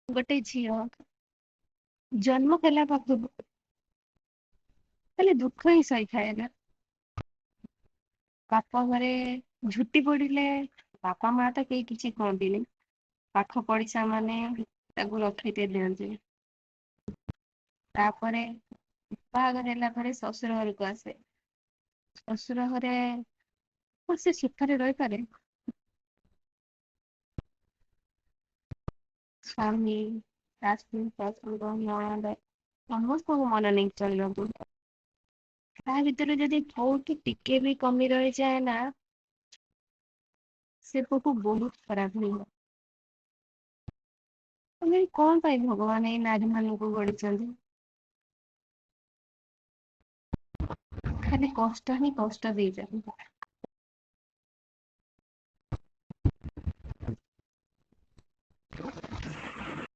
गोटे झील जन्म कला पाखु खाली दुख ही सही थाए ना बापा घरे झुटी पड़िले बापा माँ तो कहीं किसी कहती पाख पड़िशा माने रखी दिखते तापरे बाहागर ହେଲା ପରେ ଶ୍ୱଶୁର ଘରକୁ ଆସେ ଶ୍ୱଶୁର ଘରେ ସେ ସୁଖରେ ରହିପାରେ ସ୍ୱାମୀ ଶାଶୁ ଶ୍ୱଶୁର ନଣନ୍ଦ ସମସ୍ତଙ୍କୁ ମନ ନେଇକି ଚଳିବାକୁ ତା ଭିତରେ ଯଦି କୋଉଠି ଟିକେ ବି କମି ରହିଯାଏ ନା ସେ ପୋକୁ ବହୁତ ଖରାପ ହୁଏ ତମେ କଣ ପାଇଁ ଭଗବାନ ଏଇ ନାରୀ ମାନଙ୍କୁ ଗଢିଛନ୍ତି ଖାଲି କଷ୍ଟ ହିଁ କଷ୍ଟ ଦେଇଛନ୍ତି